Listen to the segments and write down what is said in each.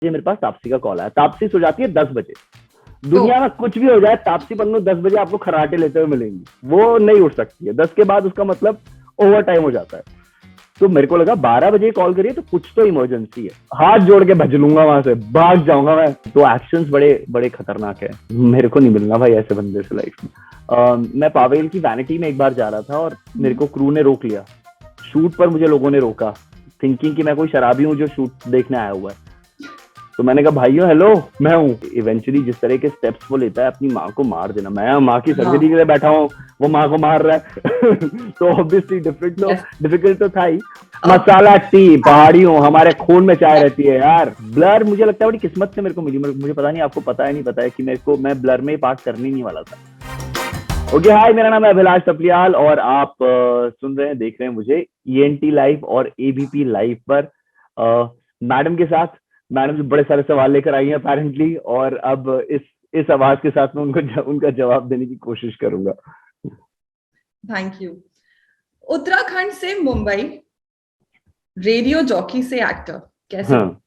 ये मेरे पास तापसी का कॉल आया। तापसी सो जाती है 10 बजे। तो दुनिया में कुछ भी हो जाए, तापसी पन्नू 10 बजे आपको खराटे लेते हुए मिलेंगी। वो नहीं उठ सकती है 10 के बाद, उसका मतलब ओवर टाइम हो जाता है। तो मेरे को लगा 12 बजे कॉल करिए तो कुछ तो इमरजेंसी है। हाथ जोड़ के भज लूंगा वहां से, भाग जाऊंगा मैं। तो एक्शंस बड़े बड़े खतरनाक है। मेरे को नहीं मिलना भाई ऐसे बंदे से लाइफ में। मैं पावेल की वैनिटी में एक बार जा रहा था और मेरे को क्रू ने रोक लिया। शूट पर मुझे लोगों ने रोका, थिंकिंग कि मैं कोई शराबी हूँ जो शूट देखने आया हुआ है। तो मैंने कहा भाइयों हेलो, मैं हूँ। इवेंचुअली जिस तरह के स्टेप्स वो लेता है, अपनी माँ को मार देना। मैं माँ की सर्जरी के लिए बैठा हूँ, वो माँ को मार रहा है। तो ऑब्वियसली डिफिकल्ट तो था ही। मसाला टी, पहाड़ी हूँ, हमारे खून में चाय रहती है यार। ब्लर मुझे लगता है बड़ी किस्मत से मेरे को मिली। मुझे पता नहीं आपको पता है नहीं पता है कि मैं ब्लर में पार्ट करने ही नहीं वाला था। ओके हाय, मेरा नाम है अभिलाष टपलियाल और आप सुन रहे हैं, देख रहे हैं मुझे ENT लाइव और ABP लाइव पर मैडम के साथ। मैडम से बड़े सारे सवाल लेकर आई हैं अपेरेंटली, और अब इस आवाज के साथ में उनका जवाब देने की कोशिश करूंगा। Thank you. उत्तराखंड से मुंबई, रेडियो जॉकी से एक्टर, कैसे? हाँ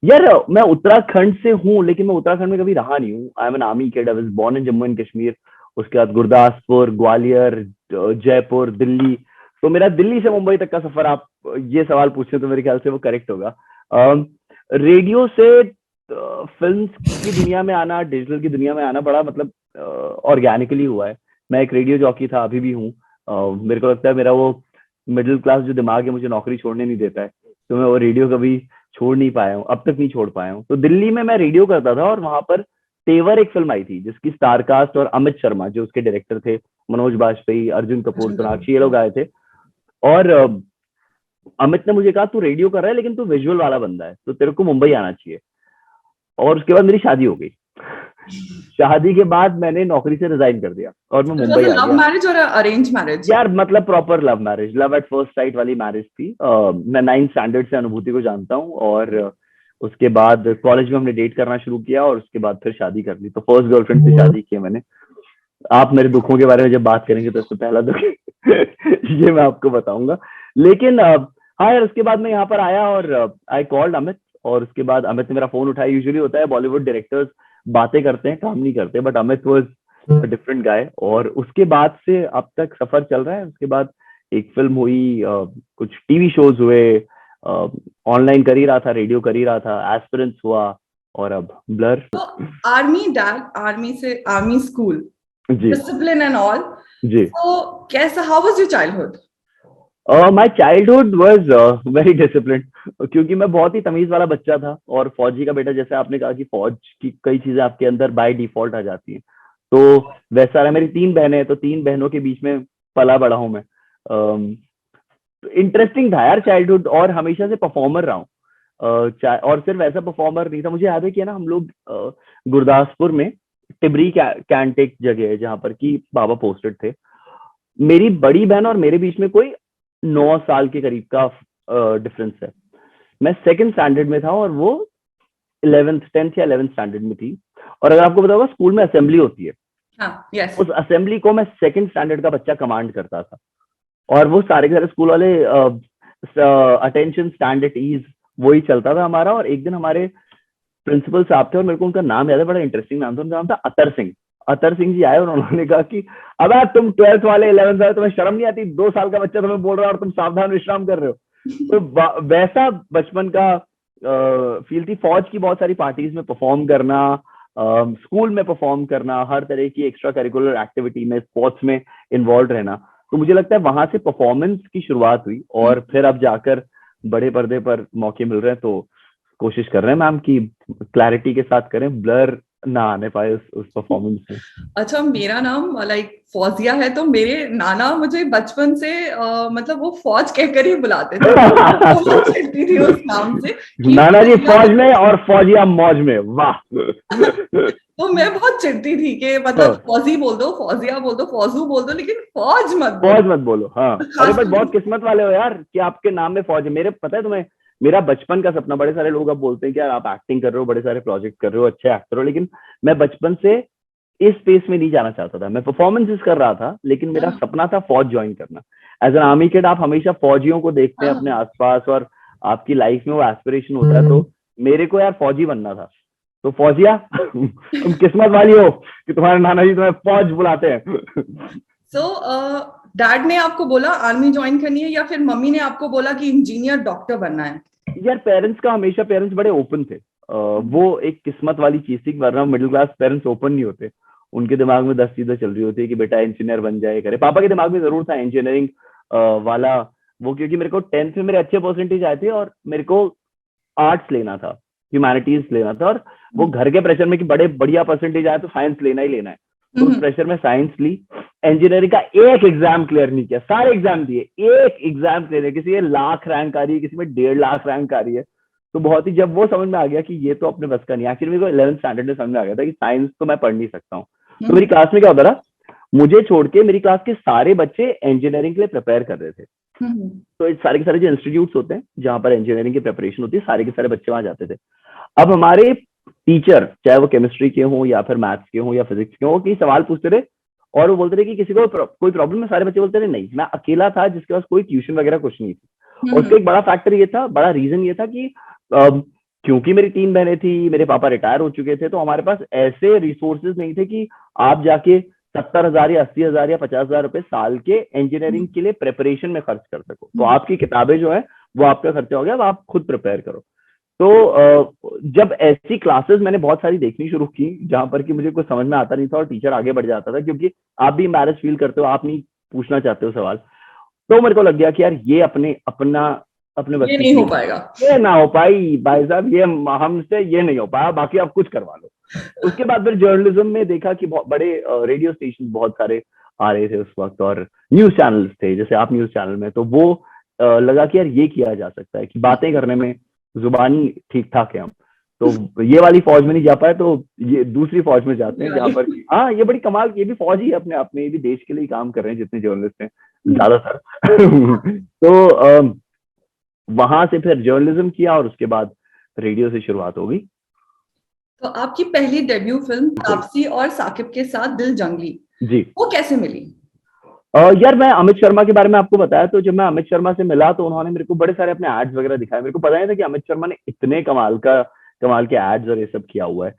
यार, मैं उत्तराखंड से हूँ लेकिन मैं उत्तराखंड में कभी रहा नहीं हूँ। I am an army kid. I was born in Jammu and Kashmir. उसके बाद गुरदासपुर, ग्वालियर, जयपुर, दिल्ली। तो मेरा दिल्ली से मुंबई तक का सफर, आप ये सवाल पूछे तो मेरे ख्याल से वो करेक्ट होगा। रेडियो से फिल्म की दुनिया में आना, डिजिटल की दुनिया में आना बड़ा मतलब ऑर्गेनिकली हुआ है। मैं एक रेडियो जॉकी था, अभी भी हूँ। मेरे को लगता है मेरा वो मिडिल क्लास जो दिमाग है मुझे नौकरी छोड़ने नहीं देता है। तो मैं वो रेडियो कभी छोड़ नहीं पाया हूँ, अब तक नहीं छोड़ पाया हूँ। तो दिल्ली में मैं रेडियो करता था और वहां पर तेवर एक फिल्म आई थी जिसकी स्टारकास्ट और अमित शर्मा जो उसके डायरेक्टर थे, मनोज बाजपेयी, अर्जुन कपूर, सोनाक्षी, ये लोग आए थे। और अमित ने मुझे कहा तू रेडियो कर रहा है लेकिन तू विजुअल वाला बंदा है, तो तेरे को मुंबई आना चाहिए। और उसके बाद मेरी शादी हो गई। शादी के बाद मैंने नौकरी से रिजाइन कर दिया और मैं मुंबई आ लव गया। मैरिज और अरेंज मैरिज? यार मतलब proper love marriage, love at first sight वाली मैरिज थी। मैं 9th स्टैंडर्ड से अनुभूति को जानता हूँ और उसके बाद कॉलेज में हमने डेट करना शुरू किया और उसके बाद फिर शादी कर ली। तो फर्स्ट गर्लफ्रेंड से शादी की है मैंने। आप मेरे दुखों के बारे में जब बात करेंगे तो इससे पहला दुख ये मैं आपको बताऊंगा। लेकिन हाँ यार, उसके बाद मैं यहाँ पर आया और आई कॉल्ड अमित। और उसके बाद अमित ने मेरा फोन उठाया। यूजुअली होता है बॉलीवुड डायरेक्टर्स बातें करते हैं, काम नहीं करते, बट अमित वाज डिफरेंट गाय। और उसके बाद से अब तक सफर चल रहा है। उसके बाद एक फिल्म हुई, कुछ टीवी शोज हुए, ऑनलाइन कर ही रहा था, रेडियो कर ही रहा था, एस्पिरेंट्स हुआ और अब ब्लर। तो आर्मी डैड, आर्मी से आर्मी स्कूल, जी डिसिप्लिन एंड ऑल। जी। तो कैसा, how was your childhood? My childhood was very discipline, क्योंकि मैं बहुत ही तमीज वाला बच्चा था और फौजी का बेटा। जैसे आपने कहा कि फौज की कई चीजें आपके अंदर बाय डिफॉल्ट आ जाती हैं, तो वैसा रहा। मेरी 3 बहनें हैं, तो 3 बहनों के बीच में पला बड़ा हूं मैं। इंटरेस्टिंग था यार चाइल्डहुड, और हमेशा से परफॉर्मर रहा हूँ। और सिर्फ ऐसा परफॉर्मर नहीं था। मुझे याद है कि ना हम लोग गुरदासपुर में टिबरी कैंट एक जगह है जहाँ पर कि बाबा पोस्टेड थे। मेरी बड़ी बहन और मेरे बीच में कोई 9 साल के करीब का डिफरेंस है। मैं सेकंड स्टैंडर्ड में था और वो 10th या 11th स्टैंडर्ड में थी। और अगर आपको बताऊंगा, स्कूल में असेंबली होती है, हाँ, यस। उस असेंबली को मैं सेकंड स्टैंडर्ड का बच्चा कमांड करता था। और वो सारे के सारे स्कूल वाले अटेंशन, स्टैंड एट ईज, वही चलता था हमारा। और एक दिन हमारे प्रिंसिपल साहब थे और मेरे को उनका नाम याद है, बड़ा इंटरेस्टिंग नाम था। उनका नाम था अतर सिंह। अतर सिंह जी आए और उन्होंने कहा कि अब तुम 12th वाले 11th वाले, तुम्हें शर्म नहीं आती? 2 साल का बच्चा तुम्हें बोल रहा है और तुम सावधान विश्राम कर रहे हो। तो वैसा बचपन का फील थी। फौज की बहुत सारी पार्टीज में परफॉर्म करना, स्कूल में परफॉर्म करना, हर तरह की एक्स्ट्रा करिकुलर एक्टिविटी में, स्पोर्ट्स में इन्वॉल्व रहना। तो मुझे लगता है वहां से परफॉर्मेंस की शुरुआत हुई और फिर अब जाकर बड़े पर्दे पर मौके मिल रहे हैं। तो कोशिश कर रहे हैं मैम की क्लैरिटी के साथ करें, ब्लर ना आने पाए उस परफॉर्मेंस में। अच्छा, मेरा नाम लाइक फौजिया है, तो मेरे नाना मुझे बचपन से मतलब वो फौज कहकर ही बुलाते थे। तो मैं चिढ़ती थी उस नाम से कि नाना जी फौजिया। फौज में और फौजिया मौज में, वाह। तो मैं बहुत चिढ़ती थी कि मतलब फौजी बोल दो, फौजिया बोल दो, फौजू बोल दो, लेकिन फौज मत फौज बोलो। मत बोलो। हाँ अरे, बट बहुत किस्मत वाले हो यार कि आपके नाम में फौज है। मेरे पता है तुम्हें, मेरा बचपन का सपना, बड़े सारे लोग अब बोलते हैं कि यार आप एक्टिंग कर रहे हो, बड़े सारे प्रोजेक्ट कर रहे हो, अच्छे एक्टर हो, लेकिन मैं बचपन से इस स्पेस में नहीं जाना चाहता था। मैं परफॉर्मेंसेस कर रहा था लेकिन मेरा सपना था फौज ज्वाइन करना। एज एन आर्मी किड आप हमेशा फौजियों को देखते हैं अपने आसपास और आपकी लाइफ में वो एस्पिरेशन होता है। तो मेरे को यार फौजी बनना था, तो फौजिया तुम किस्मत वाली हो कि तुम्हारे नाना जी तुम्हें फौज बुलाते हैं। सो डैड ने आपको बोला आर्मी ज्वाइन करनी है, या फिर मम्मी ने आपको बोला कि इंजीनियर डॉक्टर बनना है? यार पेरेंट्स का हमेशा, पेरेंट्स बड़े ओपन थे। वो एक किस्मत वाली चीज थी, वरना मिडिल क्लास पेरेंट्स ओपन नहीं होते। उनके दिमाग में 10 चीजें चल रही होती है कि बेटा इंजीनियर बन जाए करे। पापा के दिमाग में जरूर था इंजीनियरिंग वाला वो, क्योंकि मेरे को 10th में मेरे अच्छे परसेंटेज आए थे और मेरे को आर्ट्स लेना था, ह्यूमैनिटीज लेना था, और वो घर के प्रेशर में कि बड़े बढ़िया परसेंटेज आए तो साइंस लेना ही लेना है, तो उस प्रेशर में साइंस ली। इंजीनियरिंग का एक एग्जाम क्लियर नहीं किया, सारे एग्जाम दिए, एक एग्जाम क्लियर, किसी में 1,00,000 रैंक आ रही है, किसी में 1,50,000 रैंक आ रही है। तो बहुत ही, जब वो समझ में आ गया कि ये तो अपने बस का नहीं, एक्चुअली मेरे को 11th स्टैंडर्ड में समझ में आ गया था कि साइंस तो मैं पढ़ नहीं सकता हूँ। तो मेरी क्लास में क्या होता था, मुझे छोड़ के मेरी क्लास के सारे बच्चे इंजीनियरिंग के लिए प्रिपेयर कर रहे थे। तो सारे के सारे जो इंस्टीट्यूट्स होते हैं जहाँ पर इंजीनियरिंग की प्रिपरेशन होती है, सारे के सारे बच्चे वहां जाते थे। अब हमारे टीचर, चाहे वो केमिस्ट्री के हों या फिर मैथ्स के हों या फिजिक्स के हों, कि सवाल पूछते थे और वो बोलते थे कि किसी को कोई प्रॉब्लम है, सारे बच्चे बोलते थे नहीं। मैं अकेला था जिसके पास कोई ट्यूशन वगैरह कुछ नहीं थी। और उसका एक बड़ा फैक्टर ये था, बड़ा रीजन ये था कि क्योंकि मेरी 3 बहनें थी, मेरे पापा रिटायर हो चुके थे, तो हमारे पास ऐसे रिसोर्सेज नहीं थे कि आप जाके 70,000 या 80,000 या 50,000 रुपए साल के इंजीनियरिंग के लिए प्रिपरेशन में खर्च कर सको। तो आपकी किताबें जो है वो आपका खर्चा हो गया, अब आप खुद प्रिपेयर करो। तो जब ऐसी क्लासेस मैंने बहुत सारी देखनी शुरू की जहां पर कि मुझे कुछ समझ में आता नहीं था और टीचर आगे बढ़ जाता था, क्योंकि आप भी एम्बैरेस फील करते हो, आप नहीं पूछना चाहते हो सवाल, तो मेरे को लग गया कि यार ये अपने बस ये की नहीं हो चीज, पाएगा। ये ना हो पाई भाई साहब, ये हमसे ये नहीं हो पाया, बाकी आप कुछ करवा लो। उसके बाद फिर जर्नलिज्म में देखा कि बहुत बड़े रेडियो स्टेशन बहुत सारे आ रहे थे उस वक्त, और न्यूज चैनल्स थे, जैसे आप न्यूज चैनल में, तो वो लगा कि यार ये किया जा सकता है कि बातें करने में जुबानी ठीक ठाक है हम, तो ये वाली फौज में नहीं जा पाए तो ये दूसरी फौज में जाते हैं, जहाँ पर हाँ ये बड़ी कमाल, ये भी फौज ही है अपने आप में, ये भी देश के लिए काम कर रहे हैं जितने जर्नलिस्ट हैं ज्यादातर। तो वहां से फिर जर्नलिज्म किया और उसके बाद रेडियो से शुरुआत हो गई। तो आपकी पहली डेब्यू फिल्म तापसी और साकिब के साथ दिल जंगली जी, वो कैसे मिली? यार मैं अमित शर्मा के बारे में आपको बताया, तो जब मैं अमित शर्मा से मिला तो उन्होंने मेरे को बड़े सारे अपने एड्स वगैरह दिखाए। मेरे को पता नहीं था कि अमित शर्मा ने इतने कमाल के एड्स और ये सब किया हुआ है।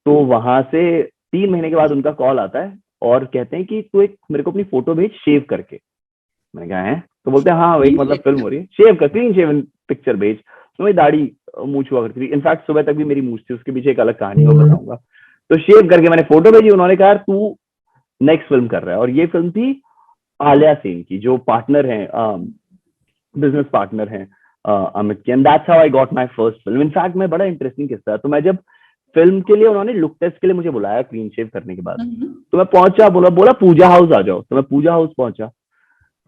तो वहां से 3 महीने के बाद उनका कॉल आता है और कहते हैं कि तू एक मेरे को अपनी फोटो भेज शेव करके। मैंने कहा है, तो बोलते हैं हाँ एक मतलब फिल्म हो रही है, शेव कर, क्लीन शेवन पिक्चर भेज। तो मेरी दाढ़ी मूछ हुआ करती थी, इनफैक्ट सुबह तक भी मेरी मूछ थी, उसके पीछे एक अलग कहानी मैं बताऊंगा। तो शेव करके मैंने फोटो भेजी, उन्होंने कहा तू नेक्स्ट फिल्म कर रहा है, और ये फिल्म थी आलिया सेन की, जो पार्टनर है, बिजनेस पार्टनर है अमित के। And that's how I got my first film. In fact मैं, बड़ा इंटरेस्टिंग किस्सा है, तो मैं जब फिल्म के लिए, उन्होंने लुक टेस्ट के लिए मुझे बुलाया क्लीन शेव करने के बाद, तो मैं पहुंचा, बोला पूजा हाउस आ जाओ, तो मैं पूजा हाउस पहुंचा।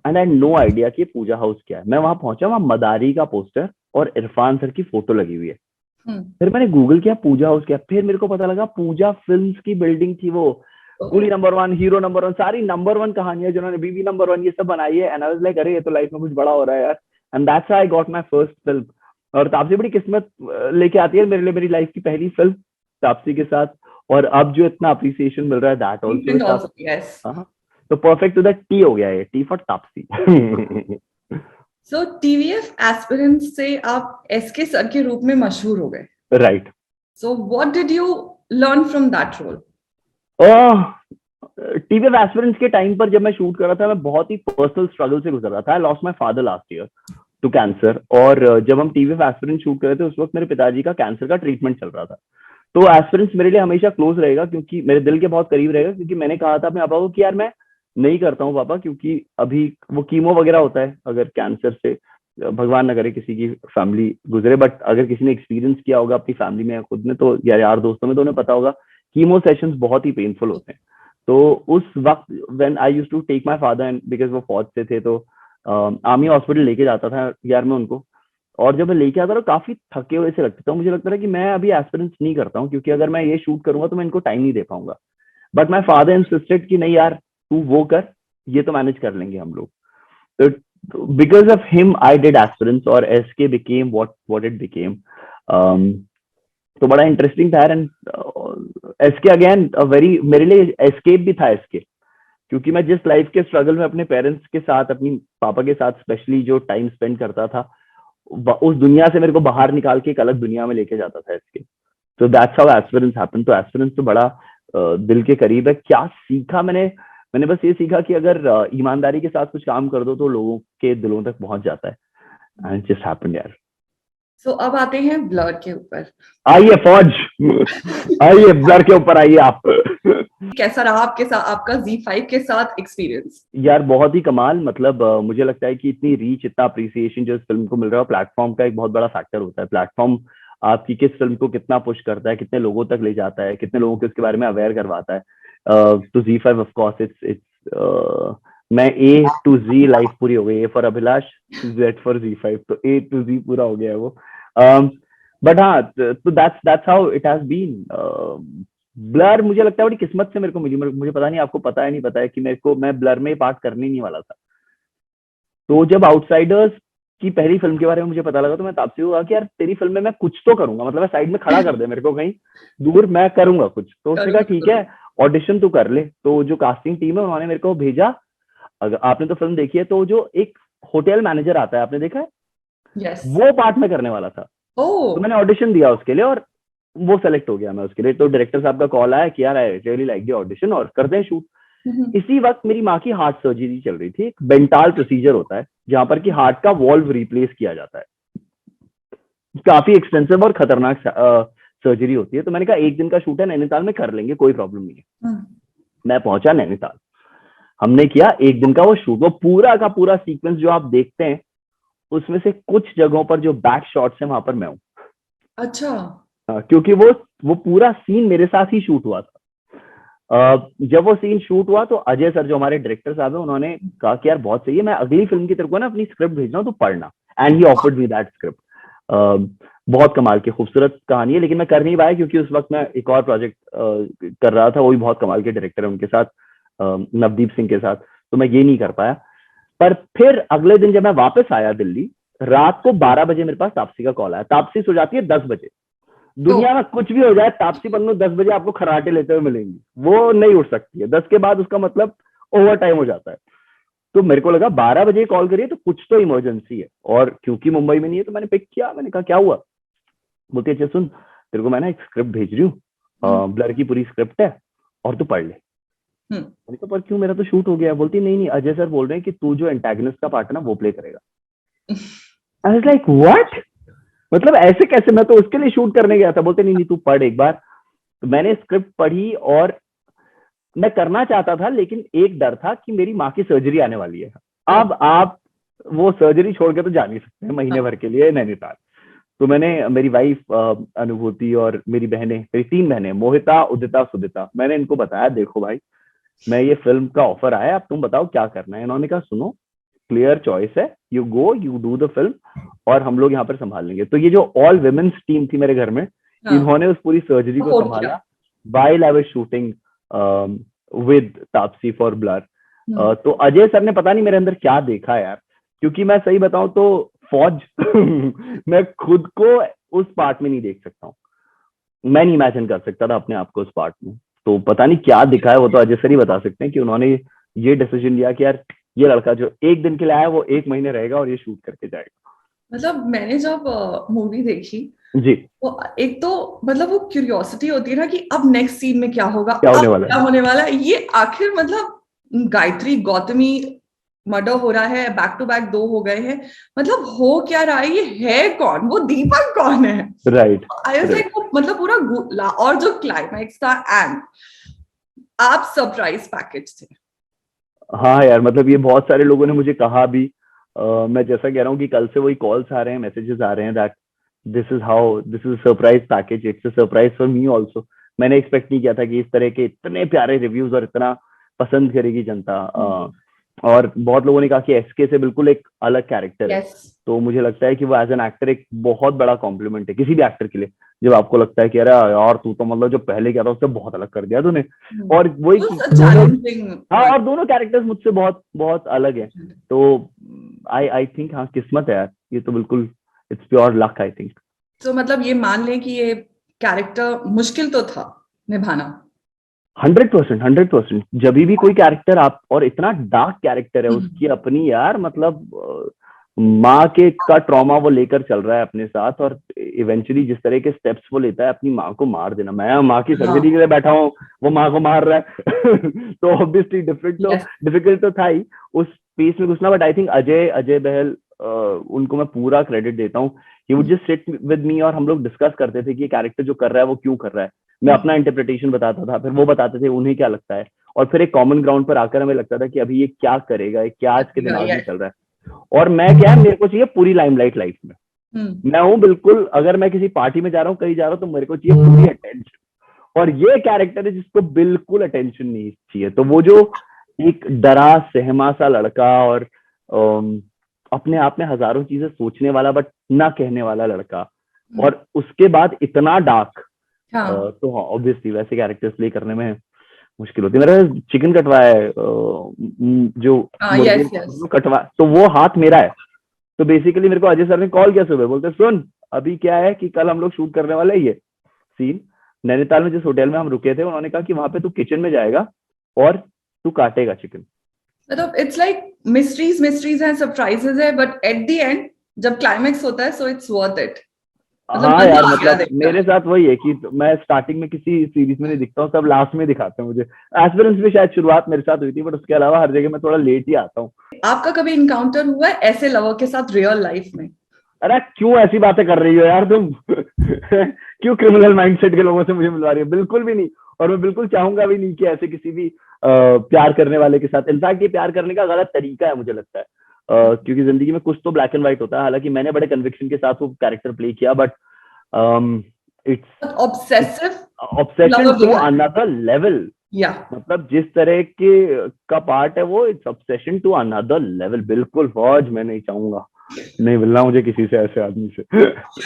एंड आई नो आइडिया कि पूजा हाउस क्या है। मैं वहां पहुंचा, वहां मदारी का पोस्टर और इरफान सर की फोटो लगी हुई है। फिर मैंने गूगल किया पूजा हाउस क्या, फिर मेरे को पता लगा पूजा फिल्म्स की बिल्डिंग थी वो, कुली नंबर 1, हीरो नंबर 1, सारी नंबर 1 कहानियां जिन्होंने, बीबी नंबर 1, ये सब बनाई है। एंड आई वाज लाइक अरे ये तो लाइफ में कुछ बड़ा हो रहा है यार। And that's how I got my first film. और तापसी बड़ी किस्मत लेके आती है मेरे लिए, मेरी लाइफ की पहली फिल्म तापसी के साथ, और अब जो इतना अप्रिसिएशन मिल रहा है दैट ऑल्सो। तो परफेक्ट टू द टी हो गया है, T for Taapsee. So TVF aspirant से आप एसके सर के रूप में मशहूर हो गए, right? So what did you learn from that role? TVF Aspirants के टाइम पर जब मैं शूट कर रहा था, मैं बहुत ही पर्सनल स्ट्रगल से गुजर रहा था। I lost my father last year to cancer, और जब हम टीवीएफ एस्पिरेंट शूट कर रहे थे उस वक्त मेरे पिताजी का कैंसर का ट्रीटमेंट चल रहा था। तो एस्पिरेंट्स मेरे लिए हमेशा क्लोज रहेगा, क्योंकि मेरे दिल के बहुत करीब रहेगा, क्योंकि मैंने कहा था अपने पापा को कि यार मैं नहीं करता हूँ पापा, क्योंकि अभी वो कीमो वगैरह होता है, अगर कैंसर से भगवान न करे किसी की फैमिली गुजरे, बट अगर किसी ने एक्सपीरियंस किया होगा अपनी फैमिली में, खुद ने, तो या यार दोस्तों में, तो उन्हें पता होगा कीमो सेशंस बहुत ही पेनफुल होते हैं। तो उस वक्त when I used to take my father, and because वो फौज से थे, तो आर्मी हॉस्पिटल लेके जाता था यार मैं उनको, और जब मैं लेके आता था काफी थके हुए से लगता था, मुझे लगता था कि मैं अभी एस्पिरेंट्स नहीं करता हूँ, क्योंकि अगर मैं ये शूट करूंगा तो मैं इनको टाइम नहीं दे पाऊंगा। बट माय फादर इंसिस्टेड कि नहीं यार तू वो कर, ये तो मैनेज कर लेंगे हम लोग। तो because of him I did aspirants, और SK became what it became. तो बड़ा इंटरेस्टिंग था। एंड एसके अगेन वेरी, मेरे लिए एस्केप भी था एसके, क्योंकि मैं जिस लाइफ के स्ट्रगल में अपने पेरेंट्स के साथ, अपनी पापा के साथ स्पेशली जो टाइम स्पेंड करता था, उस दुनिया से मेरे को बाहर निकाल के एक अलग दुनिया में लेके जाता था इसके। तो दैट्स हाउ एस्पिरेंस हैपन। तो एस्पिरेंस तो बड़ा दिल के करीब है। क्या सीखा मैंने? मैंने बस ये सीखा कि अगर ईमानदारी के साथ कुछ काम कर दो तो लोगों के दिलों तक पहुंच जाता है। एंड जस्ट हैपेंड यार। सो अब आते हैं ब्लर के ऊपर। आइए फौज, आइए ब्लर के ऊपर आइए आप। कैसा रहा आपके साथ आपका Z5 के साथ एक्सपीरियंस? यार बहुत ही कमाल। मतलब मुझे लगता है कि इतनी रीच, इतना अप्रिसिएशन जो इस फिल्म को मिल रहा है, प्लेटफॉर्म का एक बहुत बड़ा फैक्टर होता है। प्लेटफॉर्म आपकी किस फिल्म को कितना पुश करता है, कितने लोगों तक ले जाता है, कितने लोगों को इसके बारे में अवेयर करवाता है। तो Z5 ऑफ कोर्स इट्स मैं A to Z लाइफ पूरी हो गई। A for Abhilash, Z for Z5, तो A to Z पूरा हो गया है वो। बट हाँ, तो that's how it has been. Blur मुझे लगता है बड़ी किस्मत से मेरे को मिली। मुझे पता नहीं आपको पता है नहीं पता है कि मैं ब्लर में पार्ट करने नहीं वाला था। तो जब आउटसाइडर्स की पहली फिल्म के बारे में मुझे पता लगा तो मैं तापसी को कहा कि यार तेरी फिल्म में मैं कुछ तो करूंगा, मतलब मैं साइड में खड़ा कर दे मेरे को कहीं दूर, मैं करूंगा कुछ। तो उसने कहा ठीक है ऑडिशन तू कर ले। तो जो कास्टिंग टीम है उन्होंने मेरे को भेजा। अगर आपने तो फिल्म देखी है तो जो एक होटल मैनेजर आता है, आपने देखा है? Yes. वो पार्ट में करने वाला था। तो मैंने ऑडिशन दिया उसके लिए और वो सेलेक्ट हो गया मैं उसके लिए। तो डायरेक्टर साहब का कॉल आया कि यार I really like the audition और करते हैं शूट। इसी वक्त मेरी माँ की हार्ट सर्जरी चल रही थी। एक बेंटाल प्रोसीजर होता है जहां पर कि हार्ट का वॉल्व रिप्लेस किया जाता है। काफी एक्सपेंसिव और खतरनाक सर्जरी होती है। तो मैंने कहा एक दिन का शूट है नैनीताल में, कर लेंगे, कोई प्रॉब्लम नहीं है। मैं पहुंचा नैनीताल, हमने किया एक दिन का वो शूट। वो पूरा का पूरा सीक्वेंस जो आप देखते हैं उसमें से कुछ जगहों पर जो बैक शॉट्स है वहां पर मैं हूँ। अच्छा। क्योंकि वो पूरा सीन मेरे साथ ही शूट हुआ था। जब वो सीन शूट हुआ तो अजय सर जो हमारे डायरेक्टर साहब है उन्होंने कहा कि यार बहुत सही है, मैं अगली फिल्म की तरफ को ना अपनी स्क्रिप्ट भेज रहा हूँ, तो पढ़ना। And he offered me that script. बहुत कमाल की खूबसूरत कहानी है, लेकिन मैं कर नहीं पाया क्योंकि उस वक्त मैं एक और प्रोजेक्ट कर रहा था। वो भी बहुत कमाल के डायरेक्टर है, उनके साथ नवदीप सिंह के साथ, तो मैं ये नहीं कर पाया। पर फिर अगले दिन जब मैं वापस आया दिल्ली, रात को 12 बजे मेरे पास तापसी का कॉल आया। तापसी सो जाती है 10 बजे। दुनिया में कुछ भी हो जाए, तापसी पन्नू 10 बजे आपको खराटे लेते हुए मिलेंगी, वो नहीं उठ सकती है। 10 के बाद उसका मतलब ओवर टाइम हो जाता है। तो मेरे को लगा 12 बजे कॉल करिए तो कुछ तो इमरजेंसी है, और क्योंकि मुंबई में नहीं है तो मैंने पिक किया। मैंने कहा क्या हुआ? बोलती अच्छा सुन, तेरे को मैं ना एक स्क्रिप्ट भेज रही हूँ, ब्लर की पूरी स्क्रिप्ट है और तू पढ़ ले। मैंने कहा पर क्यों, मेरा तो शूट हो गया। बोलती नहीं नहीं, अजय सर बोल रहे हैं कि तू जो एंटागनिस्ट का पार्ट है ना वो प्ले करेगा। आई वाज लाइक व्हाट, मतलब ऐसे कैसे? मैं तो उसके लिए शूट करने गया था। बोलते नहीं नहीं तू पढ़ एक बार। तो मैंने स्क्रिप्ट पढ़ी और मैं करना चाहता था, लेकिन एक डर था कि मेरी माँ की सर्जरी आने वाली है। अब आप वो सर्जरी छोड़ के तो जा नहीं सकते महीने भर के लिए नैनीताल। तो मैंने, मेरी वाइफ अनुभूति और मेरी बहनें, मेरी 3 बहनें, मोहिता, उदिता, सुदिता, मैंने इनको बताया देखो भाई मैं ये फिल्म का ऑफर आया, अब तुम बताओ क्या करना है। इन्होंने कहा सुनो क्लियर चॉइस है, you go you do the film और हम लोग यहाँ पर संभाल लेंगे। तो ये जो ऑल विमेन्स टीम थी मेरे घर में, इन्होंने उस पूरी सर्जरी को संभाला while I was shooting with Taapsee for blur. तो अजय सर ने पता नहीं मेरे अंदर क्या देखा यार, क्योंकि मैं सही बताऊं तो फौज मैं खुद को उस पार्ट में नहीं देख सकता हूँ। मैं नहीं इमेजिन कर सकता था अपने आप को उस पार्ट में। तो पता नहीं क्या दिखा है, वो तो अजय सर ही बता सकते हैं कि उन्होंने ये डिसीजन लिया कि यार ये लड़का जो एक दिन के लिए आया वो 1 महीने रहेगा और ये शूट करके जाएगा। मतलब मैंने जब मूवी देखी जी, तो एक तो मतलब वो क्यूरियोसिटी होती है ना कि अब नेक्स्ट सीन में क्या होगा, क्या होने अब वाला क्या होने वाला है। ये आखिर मतलब गायत्री गौतमी मर्डर हो रहा है, बैक टू बैक 2 हो गए हैं, मतलब हो क्या रहा है, ये है कौन, वो दीपक कौन है? राइट। आई वाज लाइक वो मतलब पूरा और जो क्लाइमैक्स था एंड आप सरप्राइज पैकेज थे। हाँ यार, मतलब ये बहुत सारे लोगों ने मुझे कहा भी। मैं जैसा कह रहा हूँ कि कल से वही कॉल्स आ रहे हैं, मैसेजेस आ रहे हैं that this is surprise package, it's a surprise for me also. मैंने एक्सपेक्ट नहीं किया था कि इस तरह के इतने प्यारे रिव्यूज और इतना पसंद करेगी जनता। और बहुत लोगों ने कहा कि एसके से बिल्कुल एक अलग कैरेक्टर है। तो मुझे लगता है कि वो एज एन एक्टर एक बहुत बड़ा कॉम्प्लीमेंट है किसी भी एक्टर के लिए, जब आपको लगता है कि अरे यार तू तो मतलब जो पहले क्या था उससे बहुत अलग कर दिया तूने। और वही हाँ, और दोनों कैरेक्टर्स मुझसे बहुत बहुत अलग है। तो आई थिंक हाँ किस्मत है यार, ये तो बिल्कुल it's pure luck I think. तो मतलब ये मान लें कि ये कैरेक्टर मुश्किल तो था निभाना। 100%, जब भी कोई कैरेक्टर आप, और इतना डार्क कैरेक्टर है उसकी अपनी यार, मतलब माँ के का ट्रॉमा वो लेकर चल रहा है अपने साथ, और इवेंचुअली जिस तरह के स्टेप्स वो लेता है अपनी माँ को मार देना, मैं माँ की हाँ, सर्जरी के लिए बैठा हूँ, वो माँ को मार रहा है तो ऑब्वियसली यस, डिफिकल्ट तो था ही उस पीस में घुसना। बट आई थिंक अजय बहल, उनको मैं पूरा क्रेडिट देता हूँ। He would just sit with me और हम लोग डिस्कस करते थे कि ये कैरेक्टर जो कर रहा है वो क्यों कर रहा है। मैं अपना इंटरप्रिटेशन बताता था, फिर वो बताते थे उन्हें क्या लगता है, और फिर एक कॉमन ग्राउंड पर आकर हमें लगता था कि अभी ये क्या करेगा, ये क्या इसके दिमाग में यस, चल रहा है। और मैं क्या है, मेरे को चाहिए पूरी लाइमलाइट लाइफ में। मैं हूँ बिल्कुल, अगर मैं किसी पार्टी में जा रहा हूँ, कहीं जा रहा हूँ, तो मेरे को चाहिए पूरी अटेंशन। और ये कैरेक्टर है जिसको बिल्कुल अटेंशन नहीं चाहिए। तो वो जो एक डरा सहमा सा लड़का, और अपने आप में हजारों चीजें सोचने वाला बट ना कहने वाला लड़का, और उसके बाद इतना डार्क, हाँ, तो हाँ ऑब्वियसली वैसे कैरेक्टर्स प्ले करने में मुश्किल होती है। मेरा चिकन कटवा है, जो हाँ, मुर्गे यस, यस, कटवा, तो वो हाथ मेरा है। तो बेसिकली मेरे को अजय सर ने कॉल किया सुबह, बोलते सुन अभी क्या है कि कल हम लोग शूट करने वाले हैं ये सीन नैनीताल में, जिस होटल में हम रुके थे, उन्होंने कहा कि वहां पे तू किचन में जाएगा और तू काटेगा चिकन। मतलब इट्स लाइक मिस्ट्रीज मिस्ट्रीज हैं, सरप्राइजेज है, बट एट द एंड जब क्लाइमेक्स होता है सो इट्स वर्थ इट। मतलब हाँ मजा यार, आ गया मतलब देखकर। मेरे साथ वही है कि मैं स्टार्टिंग में किसी सीरीज में नहीं दिखता हूँ, सब लास्ट में दिखाते हैं मुझे। एस्पिरेंट्स भी शायद शुरुआत मेरे साथ हुई थी, बट उसके अलावा हर जगह मैं थोड़ा लेट ही आता हूँ। आपका कभी इनकाउंटर हुआ है ऐसे लवर के साथ रियल लाइफ में? अरे क्यों ऐसी बातें कर रही हो यार तुम क्यों क्रिमिनल माइंडसेट के लोगों से मुझे मिलवा रही हो? बिल्कुल भी नहीं। और मैं बिल्कुल चाहूंगा भी नहीं कि ऐसे किसी भी प्यार करने वाले के साथ। इनफैक्ट ये प्यार करने का गलत तरीका है मुझे लगता है, क्योंकि जिंदगी में कुछ तो ब्लैक एंड व्हाइट होता है। हालांकि मैंने बड़े कन्विक्शन के साथ वो कैरेक्टर प्ले किया, but it's obsessive obsession lover to दिखाया है। Another level. या मतलब जिस तरह के का पार्ट है वो, it's obsession to another level. बिल्कुल फौज, मैं नहीं चाहूंगा, नहीं मिलना मुझे किसी से, ऐसे आदमी से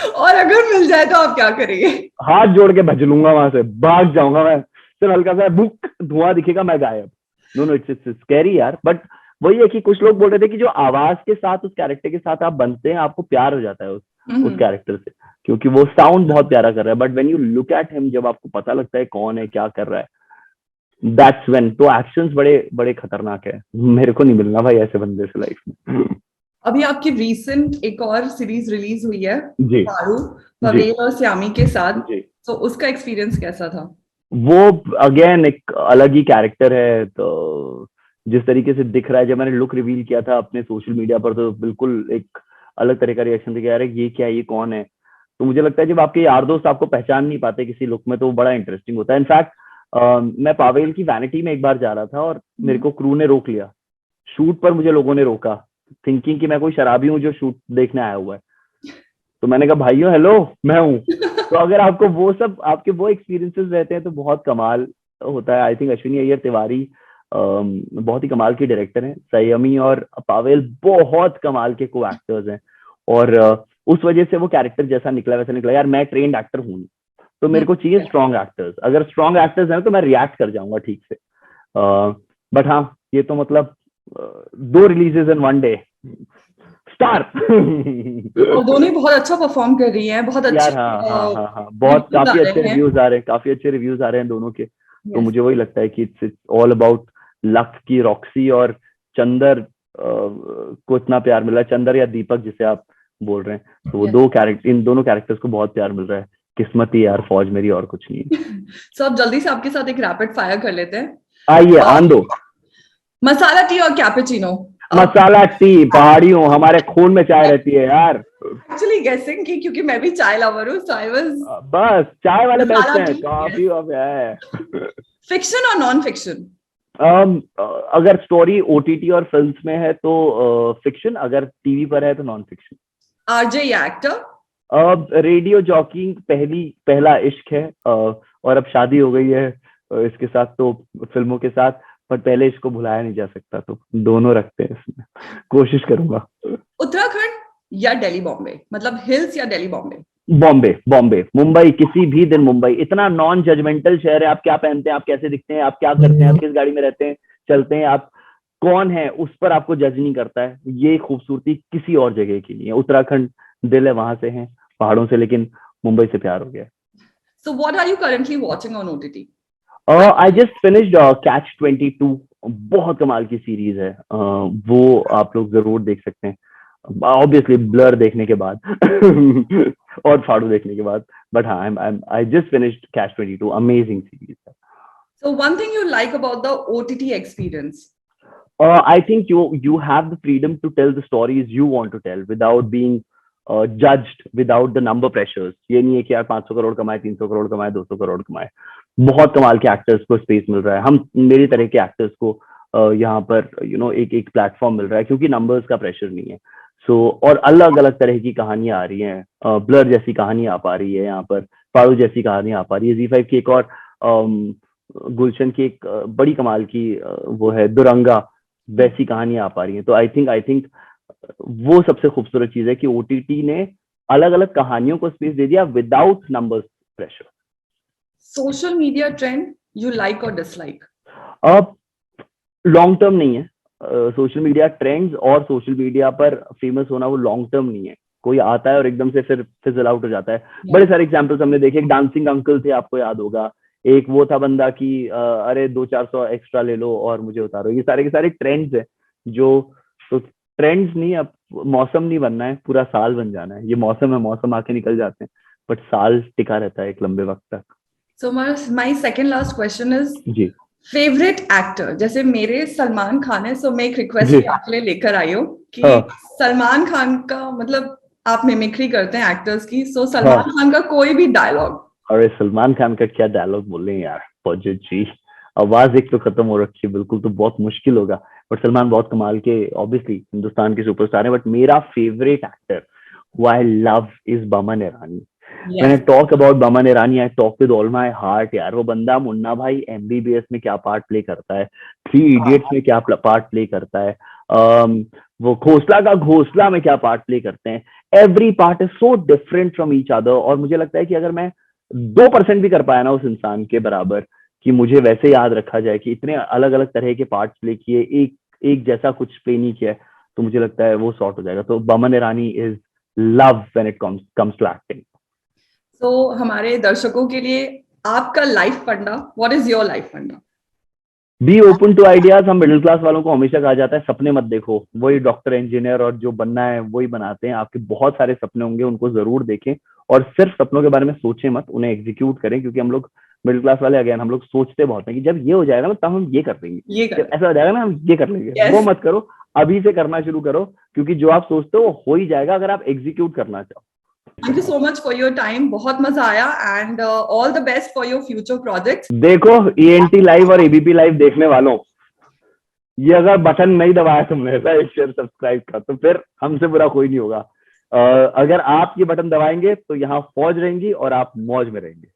और अगर मिल जाए तो आप क्या करेंगे? हाथ जोड़ के भज लूंगा, वहां से भाग जाऊंगा मैं। सिर्फ हल्का सा बुक धुआं दिखेगा, मैं गायब। नो नो, इट्स स्कैरी यार। बट वही है कि कुछ लोग बोल रहे थे कि जो आवाज के साथ उस कैरेक्टर के साथ आप बनते हैं, आपको प्यार हो जाता है उस कैरेक्टर से, क्योंकि वो साउंड बहुत प्यारा कर रहा है। But when you look at him, जब आपको पता लगता है कौन है क्या कर रहा है, दैट्स व्हेन तो एक्शंस बड़े बड़े खतरनाक है। मेरे को नहीं मिलना भाई ऐसे बंदे से लाइफ में। अभी आपकी रीसेंट एक और सीरीज रिलीज हुई है, जी पारू, जी पवेल और श्यामी के साथ। जी। तो उसका एक्सपीरियंस कैसा था? वो अगेन एक अलग ही कैरेक्टर है। तो जिस तरीके से दिख रहा है, जब मैंने लुक रिवील किया था अपने सोशल मीडिया पर, तो बिल्कुल एक अलग तरह का रिएक्शन दिखा, यार ये क्या है, ये कौन है। तो मुझे लगता है जब आपके यार दोस्त आपको पहचान नहीं पाते किसी लुक में, तो वो बड़ा इंटरेस्टिंग होता है। इनफैक्ट मैं पावेल की वैनिटी में एक बार जा रहा था, और मेरे को क्रू ने रोक लिया शूट पर, मुझे लोगों ने रोका, थिंकिंग कि मैं कोई शराबी हूँ जो शूट देखने आया हुआ है। तो मैंने कहा भाइयों हेलो, मैं हूँ। तो अगर आपको वो सब, आपके वो एक्सपीरियंसेस रहते हैं, तो बहुत कमाल होता है। आई थिंक अश्विनी अय्यर तिवारी बहुत ही कमाल के डायरेक्टर हैं। संयमी और पावेल बहुत कमाल के को एक्टर्स हैं, और उस वजह से वो कैरेक्टर जैसा निकला वैसा निकला। यार मैं ट्रेंड एक्टर हूँ, तो मेरे को चाहिए स्ट्रॉन्ग एक्टर्स। अगर स्ट्रॉन्ग एक्टर्स हैं तो मैं रिएक्ट कर जाऊंगा ठीक से। बट हाँ, ये तो मतलब 2 रिलीजेस इन 1 डे, स्टार और दोनों ही बहुत अच्छा परफॉर्म कर रही हैं, बहुत अच्छे यार हाँ हाँ हाँ हाँ, बहुत रिव्यूज आ काफी अच्छे रहे हैं। रिव्यूज आ रहे हैं, काफी अच्छे रिव्यूज आ रहे हैं दोनों के। तो यस, मुझे वही लगता है कि इट्स ऑल अबाउट लक की रॉक्सी और चंदर को इतना प्यार मिला है, चंदर या दीपक जिसे आप बोल रहे हैं। तो वो यस। दो कैरेक्टर, इन दोनों कैरेक्टर्स को बहुत प्यार मिल रहा है। किस्मत ही यार फौज मेरी, और कुछ नहीं है। सो अब जल्दी से आपके साथ एक रैपिड फायर कर लेते हैं। आइए अ, आन दो। मसाला टी और कैपेचिनो? मसाला टी, पहाड़ी हूँ, हमारे खून में चाय रहती है यार। एक्चुअली गेसिंग की, क्योंकि मैं भी चाय लवर हूँ, सो आई वाज बस चाय वाले बेस्ट मसाला हैं, टी। कॉफी ऑफ है। फिक्शन और नॉन फिक्शन? अगर स्टोरी ओटीटी और फिल्म्स में है तो फिक्शन, अगर टीवी पर है तो नॉन फिक्शन। आरजे या एक्टर? अब रेडियो जॉकिंग पहला इश्क है, और अब शादी हो गई है इसके साथ, तो फिल्मों के साथ। पर पहले इसको भुलाया नहीं जा सकता, तो दोनों रखते हैं इसमें, कोशिश करूंगा। उत्तराखंड या दिल्ली बॉम्बे? मतलब हिल्स या दिल्ली बॉम्बे? बॉम्बे बॉम्बे, मुंबई किसी भी दिन मुंबई। इतना नॉन जजमेंटल शहर है, आप क्या पहनते हैं, आप कैसे दिखते हैं, आप क्या करते हैं, आप किस गाड़ी में रहते हैं चलते हैं, आप कौन है, उस पर आपको जज नहीं करता है। ये खूबसूरती किसी और जगह की नहीं है। उत्तराखंड दिल है, वहां से है, पहाड़ों से, लेकिन मुंबई से प्यार हो गया। So what are you currently watching on OTT? I just finished Catch-22, बहुत कमाल की सीरीज है। वो आप लोग जरूर देख सकते हैं। ऑब्वियसली ब्लर देखने के बाद और फाड़ू देखने के बाद, बट हाँ, आई just finished catch 22, amazing series है। So one thing you like about the OTT experience? I think you have the freedom to tell the stories you want to tell without being judged, without the number pressures. ये नहीं है कि यार 500 करोड़ कमाए, 300 करोड़ कमाए, 200 करोड़ कमाए। बहुत कमाल के एक्टर्स को स्पेस मिल रहा है, हम मेरी तरह के एक्टर्स को यहाँ पर एक एक प्लेटफॉर्म मिल रहा है, क्योंकि नंबर्स का प्रेशर नहीं है। और अलग अलग तरह की कहानियां आ रही हैं, ब्लर जैसी कहानी आ पा रही है यहाँ पर, फाड़ू जैसी कहानी आ पा रही है, Z5 की एक और गुलशन की एक बड़ी कमाल की वो है दुरंगा, वैसी कहानियां आ पा रही हैं। तो आई थिंक वो सबसे खूबसूरत चीज है कि ओटीटी ने अलग अलग कहानियों को स्पेस दे दिया without numbers pressure. Social media trend you like और डिसलाइक? अब लॉन्ग टर्म नहीं है सोशल मीडिया ट्रेंड्स, और सोशल मीडिया पर फेमस होना वो लॉन्ग टर्म नहीं है। कोई आता है और एकदम से फिर फिजल आउट हो जाता है। बड़े सारे एग्जांपल्स हमने देखे, एक डांसिंग अंकल थे, आपको याद होगा, एक वो था बंदा की अरे 200-400 एक्स्ट्रा ले लो और मुझे उतारो। ये सारे के सारे ट्रेंड्स है जो, तो ट्रेंड्स नहीं, अब मौसम नहीं बनना है, पूरा साल बन जाना है। ये मौसम है, मौसम आके निकल जाते हैं, बट साल टिका रहता है एक लंबे वक्त तक। So my second last question is ji, favourite actor? जैसे मेरे सलमान खान है, सो मैं एक रिक्वेस्ट आपके लिए लेकर आई हूँ कि सलमान खान का मतलब आप मिमिक्री करते हैं एक्टर्स की, सो सलमान खान का कोई भी डायलॉग। अरे सलमान खान का क्या डायलॉग बोले यार फौजी जी, आवाज एक तो खत्म हो रखी है बिल्कुल, तो बहुत मुश्किल होगा। बट सलमान बहुत कमाल के ऑब्वियसली हिंदुस्तान के सुपरस्टार है, बट मेरा favourite actor who I love is Boman Irani. When I talk about Boman Irani, I talk with all my heart यार। वो बंदा मुन्ना भाई MBBS में क्या पार्ट प्ले करता है, 3 Idiots में क्या पार्ट प्ले करता है, वो घोसला का घोसला में क्या पार्ट प्ले करते हैं। Every part is so different from each other, और मुझे लगता है कि अगर मैं 2% भी कर पाया ना उस इंसान के बराबर, कि मुझे वैसे याद रखा जाए कि इतने अलग अलग तरह के पार्ट प्ले किए, एक जैसा कुछ प्ले नहीं किया, तो मुझे लगता है वो सॉर्ट हो जाएगा। तो Boman Irani is love when it comes to acting. तो हमारे दर्शकों के लिए आपका life funda, what is your life funda? Be open to ideas. हम मिडिल क्लास वालों को हमेशा कहा जाता है सपने मत देखो, वही डॉक्टर इंजीनियर और जो बनना है वही बनाते हैं। आपके बहुत सारे सपने होंगे, उनको जरूर देखें, और सिर्फ सपनों के बारे में सोचें मत, उन्हें एग्जीक्यूट करें। क्योंकि हम लोग मिडिल क्लास वाले, अगेन, हम लोग सोचते बहुत हैं कि जब ये हो जाएगा ना तब हम ये कर लेंगे, जब ऐसा हो जाएगा ना हम ये कर लेंगे। वो मत करो, अभी से करना शुरू करो, क्योंकि जो आप सोचते हो वो हो ही जाएगा अगर आप एग्जीक्यूट करना चाहो। Thank you so much for your time, बहुत मजा आया, and all the best for your future projects. देखो ENT लाइव और ABP लाइव देखने वालों, ये अगर बटन नहीं दबाया तुमने लाइक शेयर सब्सक्राइब का, तो फिर हमसे बुरा कोई नहीं होगा। अगर आप ये बटन दबाएंगे तो यहाँ फौज रहेंगी और आप मौज में रहेंगे।